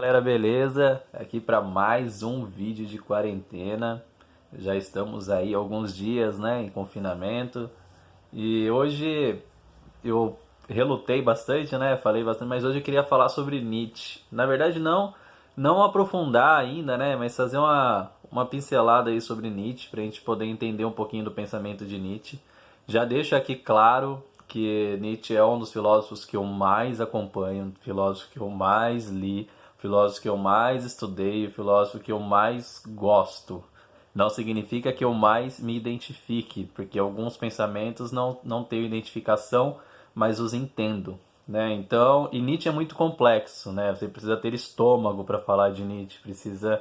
Galera, beleza? Aqui para mais um vídeo de quarentena. Já estamos aí alguns dias, né, em confinamento. E hoje eu relutei bastante, né? Falei bastante, mas hoje eu queria falar sobre Nietzsche. Na verdade, não aprofundar ainda, né, mas fazer uma pincelada aí sobre Nietzsche para a gente poder entender um pouquinho do pensamento de Nietzsche. Já deixo aqui claro que Nietzsche é um dos filósofos que eu mais acompanho, filósofo que eu mais li, filósofo que eu mais estudei, filósofo que eu mais gosto. Não significa que eu mais me identifique, porque alguns pensamentos não tenho identificação, mas os entendo, né? Então, e Nietzsche é muito complexo, né? Você precisa ter estômago para falar de Nietzsche, precisa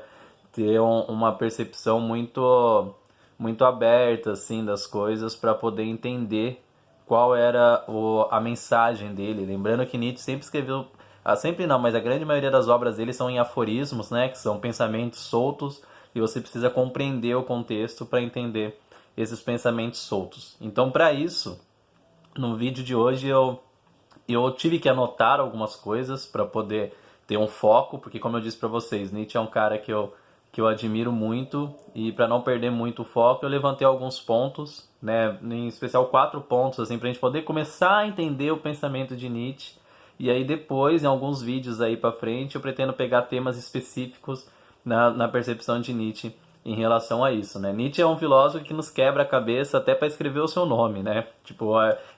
ter uma percepção muito aberta assim das coisas para poder entender qual era a mensagem dele. Lembrando que Nietzsche sempre escreveu, sempre não, mas a grande maioria das obras dele são em aforismos, né, que são pensamentos soltos, e você precisa compreender o contexto para entender esses pensamentos soltos. Então, para isso, no vídeo de hoje eu tive que anotar algumas coisas para poder ter um foco, porque como eu disse para vocês, Nietzsche é um cara que eu admiro muito, e para não perder muito o foco, eu levantei alguns pontos, né, em especial 4 pontos, assim, para a gente poder começar a entender o pensamento de Nietzsche. E aí depois, em alguns vídeos aí para frente, eu pretendo pegar temas específicos na percepção de Nietzsche em relação a isso, né? Nietzsche é um filósofo que nos quebra a cabeça até para escrever o seu nome, né? Tipo,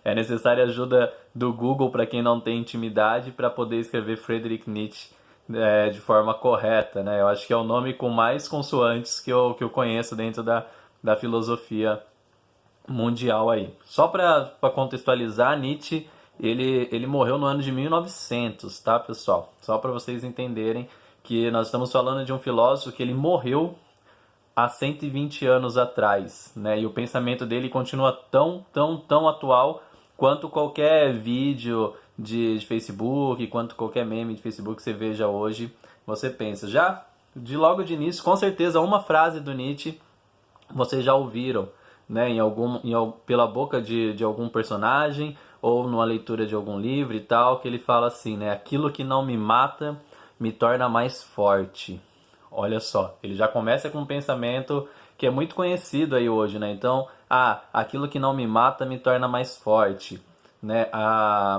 é necessária ajuda do Google para quem não tem intimidade para poder escrever Friedrich Nietzsche de forma correta, né? Eu acho que é o nome com mais consoantes que eu conheço dentro da filosofia mundial aí. Só para contextualizar, Nietzsche ele morreu no ano de 1900, tá, pessoal? Só para vocês entenderem que nós estamos falando de um filósofo que ele morreu há 120 anos atrás, né? E o pensamento dele continua tão atual quanto qualquer vídeo de Facebook, quanto qualquer meme de Facebook que você veja hoje, você pensa. Já de logo de início, com certeza, uma frase do Nietzsche vocês já ouviram, né, pela boca de algum personagem ou numa leitura de algum livro e tal, que ele fala assim, né, aquilo que não me mata me torna mais forte. Olha só, ele já começa com um pensamento que é muito conhecido aí hoje, né? Então, aquilo que não me mata me torna mais forte, né?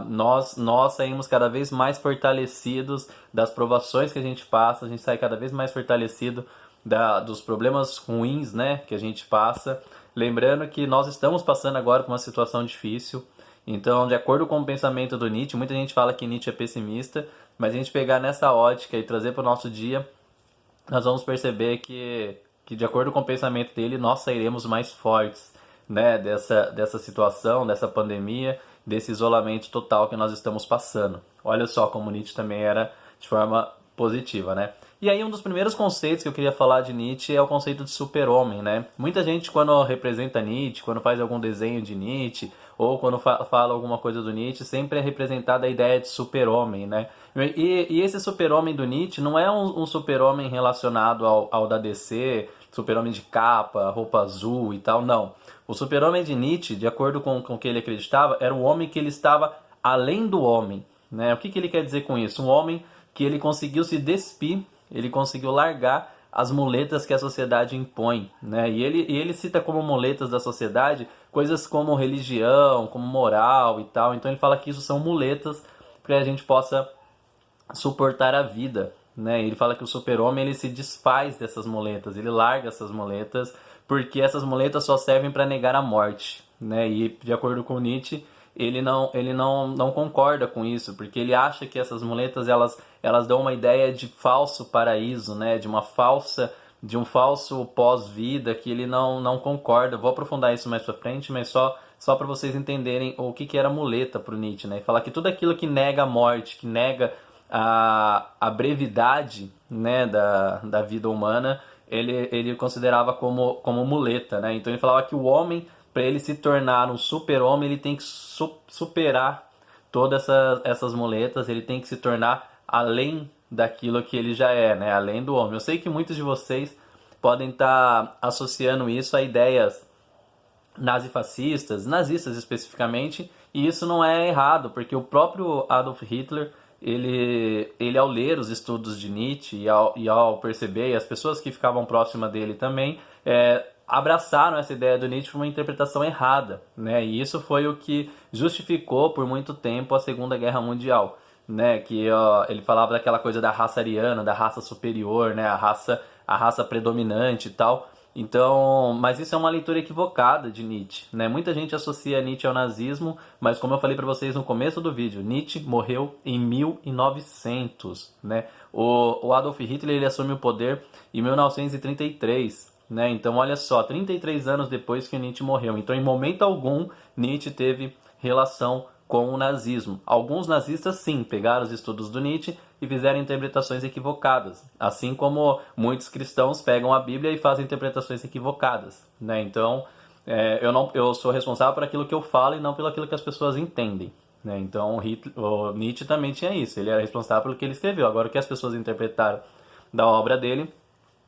Nós saímos cada vez mais fortalecidos das provações que a gente passa, a gente sai cada vez mais fortalecido dos problemas ruins, né, que a gente passa. Lembrando que nós estamos passando agora por uma situação difícil. Então, de acordo com o pensamento do Nietzsche, muita gente fala que Nietzsche é pessimista, mas a gente pegar nessa ótica e trazer para o nosso dia, nós vamos perceber que de acordo com o pensamento dele, nós sairemos mais fortes, né, dessa situação, dessa pandemia, desse isolamento total que nós estamos passando. Olha só como Nietzsche também era de forma positiva, né? E aí um dos primeiros conceitos que eu queria falar de Nietzsche é o conceito de super-homem, né? Muita gente quando representa Nietzsche, quando faz algum desenho de Nietzsche, ou quando fala alguma coisa do Nietzsche, sempre é representada a ideia de super-homem, né? E esse super-homem do Nietzsche não é um super-homem relacionado ao da DC, super-homem de capa, roupa azul e tal, não. O super-homem de Nietzsche, de acordo com o que ele acreditava, era o homem que ele estava além do homem, né? O que ele quer dizer com isso? Um homem que ele conseguiu se despir, ele conseguiu largar as muletas que a sociedade impõe, né? E ele cita como muletas da sociedade coisas como religião, como moral e tal. Então ele fala que isso são muletas para que a gente possa suportar a vida, né? Ele fala que o super-homem ele se desfaz dessas muletas, ele larga essas muletas porque essas muletas só servem para negar a morte, né? E de acordo com Nietzsche, ele não concorda com isso, porque ele acha que essas muletas elas dão uma ideia de falso paraíso, né? De um falso pós-vida que ele não concorda. Vou aprofundar isso mais pra frente, mas só para vocês entenderem o que era muleta para o Nietzsche, né? Falar que tudo aquilo que nega a morte, que nega a brevidade, né, da vida humana, ele considerava como muleta, né? Então ele falava que o homem, para ele se tornar um super-homem, ele tem que superar todas essas muletas, ele tem que se tornar além daquilo que ele já é, né? Além do homem. Eu sei que muitos de vocês podem estar associando isso a ideias nazifascistas, nazistas especificamente, e isso não é errado, porque o próprio Adolf Hitler ele ao ler os estudos de Nietzsche e ao perceber, e as pessoas que ficavam próximas dele também, abraçaram essa ideia do Nietzsche por uma interpretação errada, né? E isso foi o que justificou por muito tempo a Segunda Guerra Mundial, né? Que ele falava daquela coisa da raça ariana, da raça superior, né? A raça predominante e tal. Então, mas isso é uma leitura equivocada de Nietzsche, né? Muita gente associa Nietzsche ao nazismo, mas como eu falei para vocês no começo do vídeo, Nietzsche morreu em 1900, né? O Adolf Hitler ele assume o poder em 1933. Né? Então, olha só, 33 anos depois que Nietzsche morreu. Então, em momento algum, Nietzsche teve relação com o nazismo. Alguns nazistas, sim, pegaram os estudos do Nietzsche e fizeram interpretações equivocadas. Assim como muitos cristãos pegam a Bíblia e fazem interpretações equivocadas. Né? Então, eu sou responsável por aquilo que eu falo e não pelo aquilo que as pessoas entendem. Né? Então, o Nietzsche também tinha isso. Ele era responsável pelo que ele escreveu. Agora, o que as pessoas interpretaram da obra dele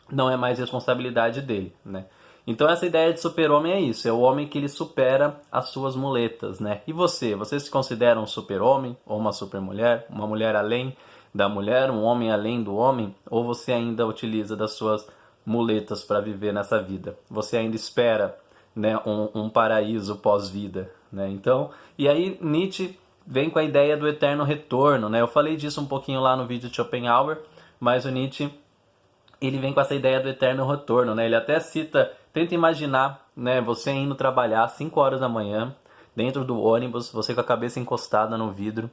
não é mais responsabilidade dele, né? Então essa ideia de super-homem é isso, é o homem que ele supera as suas muletas, né? E você se considera um super-homem ou uma super-mulher, uma mulher além da mulher, um homem além do homem? Ou você ainda utiliza das suas muletas para viver nessa vida? Você ainda espera, né, um paraíso pós-vida, né? Então, e aí Nietzsche vem com a ideia do eterno retorno, né? Eu falei disso um pouquinho lá no vídeo de Schopenhauer, mas o Nietzsche ele vem com essa ideia do eterno retorno, né? Ele até cita, tenta imaginar, né, você indo trabalhar às 5 horas da manhã, dentro do ônibus, você com a cabeça encostada no vidro,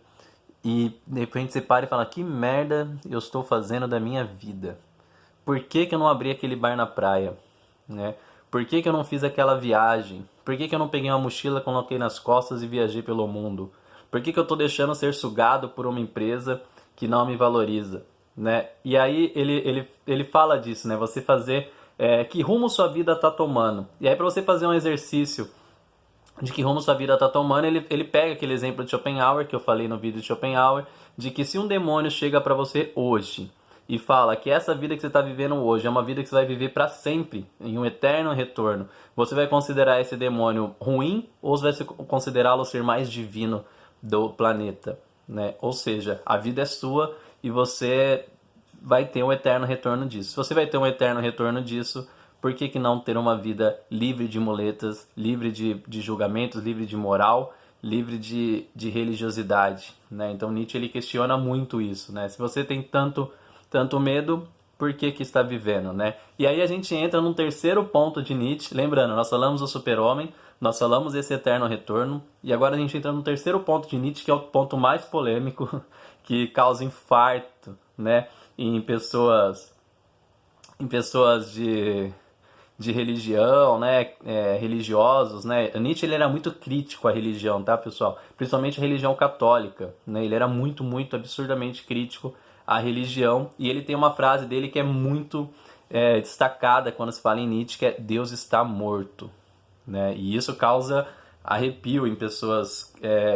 e de repente você para e fala, que merda eu estou fazendo da minha vida? Por que que eu não abri aquele bar na praia? Né? Por que que eu não fiz aquela viagem? Por que que eu não peguei uma mochila, coloquei nas costas e viajei pelo mundo? Por que que eu estou deixando ser sugado por uma empresa que não me valoriza? Né? E aí ele fala disso, né? Você fazer que rumo sua vida está tomando. E aí para você fazer um exercício de que rumo sua vida está tomando, ele pega aquele exemplo de Schopenhauer, que eu falei no vídeo de Schopenhauer, de que se um demônio chega para você hoje e fala que essa vida que você está vivendo hoje é uma vida que você vai viver para sempre, em um eterno retorno, você vai considerar esse demônio ruim ou você vai considerá-lo ser mais divino do planeta? Né? Ou seja, a vida é sua e você vai ter um eterno retorno disso. Se você vai ter um eterno retorno disso, por que não ter uma vida livre de muletas, livre de julgamentos, livre de moral, livre de religiosidade? Né? Então Nietzsche ele questiona muito isso. Né? Se você tem tanto medo, por que está vivendo? Né? E aí a gente entra num terceiro ponto de Nietzsche. Lembrando, nós falamos do super-homem, nós falamos desse eterno retorno, e agora a gente entra no terceiro ponto de Nietzsche, que é o ponto mais polêmico, que causa infarto, né, em pessoas de religião, né, religiosos, né. Nietzsche ele era muito crítico à religião, tá, pessoal? Principalmente a religião católica, né. Ele era muito absurdamente crítico à religião, e ele tem uma frase dele que é muito destacada quando se fala em Nietzsche, que é Deus está morto, né. E isso causa arrepio em pessoas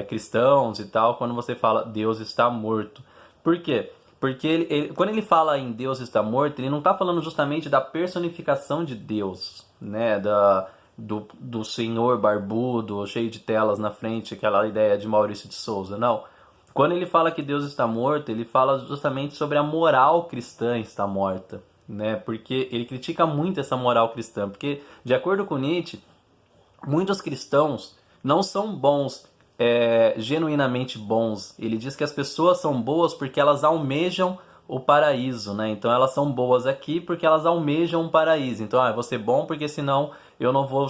cristãos e tal, quando você fala Deus está morto. Por quê? Porque quando ele fala em Deus está morto, ele não está falando justamente da personificação de Deus, né? Do senhor barbudo, cheio de telas na frente, aquela ideia de Maurício de Souza, não. Quando ele fala que Deus está morto, ele fala justamente sobre a moral cristã está morta, né? Porque ele critica muito essa moral cristã, porque de acordo com Nietzsche, muitos cristãos não são bons, genuinamente bons. Ele diz que as pessoas são boas porque elas almejam o paraíso, né? Então elas são boas aqui porque elas almejam um paraíso. Então, eu vou ser bom porque senão eu não vou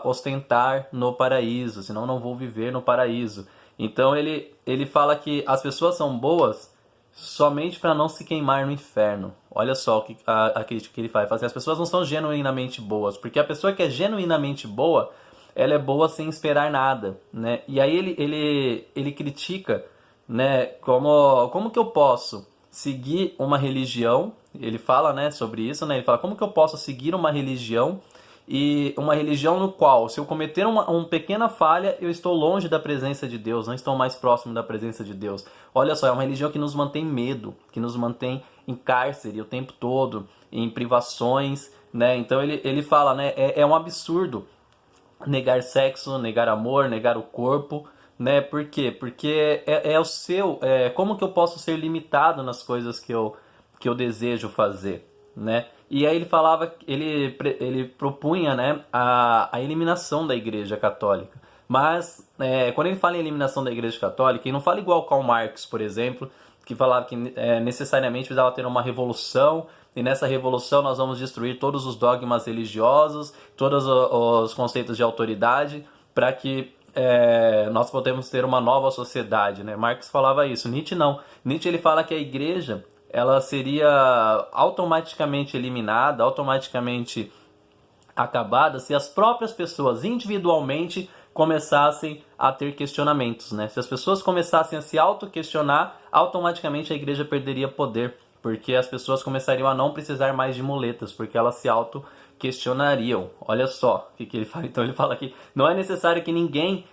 ostentar no paraíso, senão eu não vou viver no paraíso. Então ele fala que as pessoas são boas somente para não se queimar no inferno. Olha só a crítica que ele faz. Ele fala assim, as pessoas não são genuinamente boas, porque a pessoa que é genuinamente boa, ela é boa sem esperar nada, né? E aí ele critica, né, como que eu posso seguir uma religião, ele fala, né, sobre isso, né? Ele fala, como que eu posso seguir uma religião, e uma religião no qual, se eu cometer uma pequena falha, eu estou longe da presença de Deus, não estou mais próximo da presença de Deus. Olha só, é uma religião que nos mantém medo, que nos mantém em cárcere o tempo todo, em privações, né? Então ele fala, né, é um absurdo negar sexo, negar amor, negar o corpo, né? Por quê? Porque é o seu... como que eu posso ser limitado nas coisas que eu desejo fazer, né? E aí ele falava, ele propunha, né, a eliminação da Igreja Católica. Mas quando ele fala em eliminação da Igreja Católica, ele não fala igual Karl Marx, por exemplo, que falava que necessariamente precisava ter uma revolução, e nessa revolução nós vamos destruir todos os dogmas religiosos, todos os conceitos de autoridade, para que nós podemos ter uma nova sociedade, né? Marx falava isso, Nietzsche não. Nietzsche ele fala que a Igreja ela seria automaticamente eliminada, automaticamente acabada, se as próprias pessoas individualmente começassem a ter questionamentos, né? Se as pessoas começassem a se auto-questionar, automaticamente a igreja perderia poder, porque as pessoas começariam a não precisar mais de muletas, porque elas se auto-questionariam. Olha só o que ele fala. Então ele fala que não é necessário que nenhum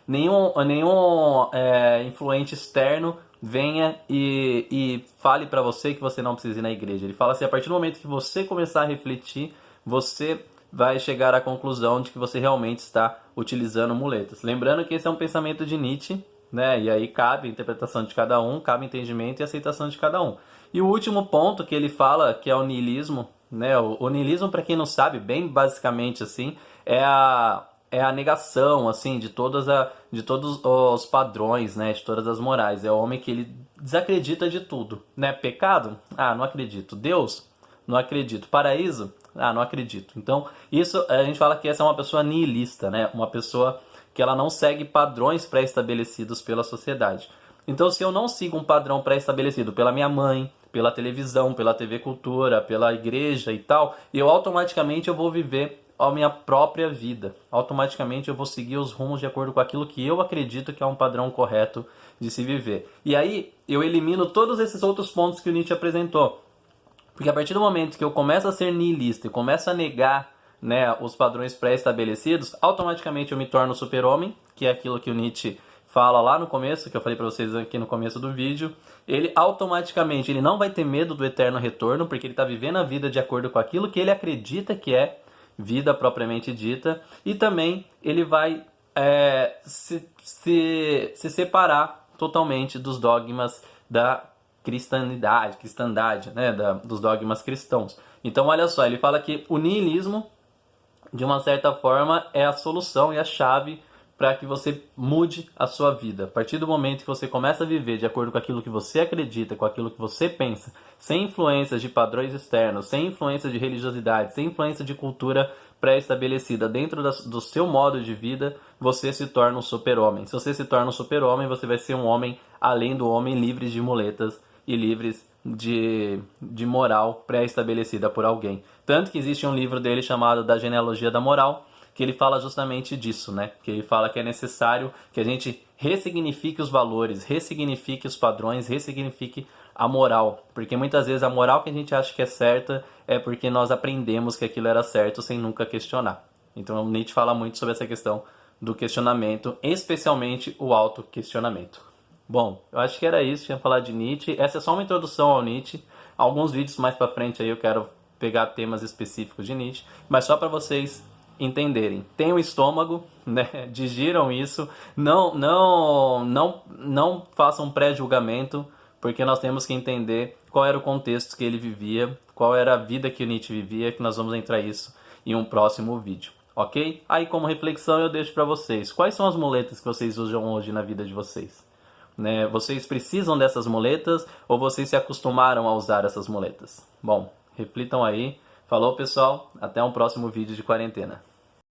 influente externo venha e fale para você que você não precisa ir na igreja. Ele fala assim, a partir do momento que você começar a refletir, você vai chegar à conclusão de que você realmente está utilizando muletas. Lembrando que esse é um pensamento de Nietzsche, né? E aí cabe a interpretação de cada um, cabe entendimento e aceitação de cada um. E o último ponto que ele fala, que é o niilismo, né? O niilismo, para quem não sabe, bem basicamente assim, é a negação assim de todos os padrões, né, de todas as morais. É o homem que ele desacredita de tudo, né? Pecado? Ah, não acredito. Deus? Não acredito. Paraíso? Ah, não acredito. Então, isso a gente fala que essa é uma pessoa nihilista, né? Uma pessoa que ela não segue padrões pré-estabelecidos pela sociedade. Então, se eu não sigo um padrão pré-estabelecido pela minha mãe, pela televisão, pela TV Cultura, pela igreja e tal, eu automaticamente eu vou viver a minha própria vida. Automaticamente eu vou seguir os rumos de acordo com aquilo que eu acredito que é um padrão correto de se viver. E aí eu elimino todos esses outros pontos que o Nietzsche apresentou. Porque a partir do momento que eu começo a ser nihilista e começo a negar, né, os padrões pré-estabelecidos, automaticamente eu me torno super-homem, que é aquilo que o Nietzsche fala lá no começo, que eu falei para vocês aqui no começo do vídeo. Ele automaticamente ele não vai ter medo do eterno retorno, porque ele está vivendo a vida de acordo com aquilo que ele acredita que é vida propriamente dita. E também ele vai se separar totalmente dos dogmas da cristandade, né, dos dogmas cristãos. Então, olha só, ele fala que o niilismo, de uma certa forma, é a solução e a chave para que você mude a sua vida. A partir do momento que você começa a viver de acordo com aquilo que você acredita, com aquilo que você pensa, sem influências de padrões externos, sem influência de religiosidade, sem influência de cultura pré-estabelecida dentro do seu modo de vida, você se torna um super-homem. Se você se torna um super-homem, você vai ser um homem além do homem, livre de muletas e livres de moral pré-estabelecida por alguém. Tanto que existe um livro dele chamado Da Genealogia da Moral, que ele fala justamente disso, né? Que ele fala que é necessário que a gente ressignifique os valores, ressignifique os padrões, ressignifique a moral. Porque muitas vezes a moral que a gente acha que é certa é porque nós aprendemos que aquilo era certo sem nunca questionar. Então o Nietzsche fala muito sobre essa questão do questionamento, especialmente o autoquestionamento. Bom, eu acho que era isso, tinha falado de Nietzsche. Essa é só uma introdução ao Nietzsche. Alguns vídeos mais pra frente aí eu quero pegar temas específicos de Nietzsche, mas só para vocês entenderem. Tem o estômago, né? Digiram isso. Não façam pré-julgamento, porque nós temos que entender qual era o contexto que ele vivia, qual era a vida que o Nietzsche vivia, que nós vamos entrar isso em um próximo vídeo, ok? Aí como reflexão eu deixo para vocês. Quais são as muletas que vocês usam hoje na vida de vocês? Né? Vocês precisam dessas muletas ou vocês se acostumaram a usar essas muletas? Bom, reflitam aí. Falou, pessoal. Até um próximo vídeo de quarentena.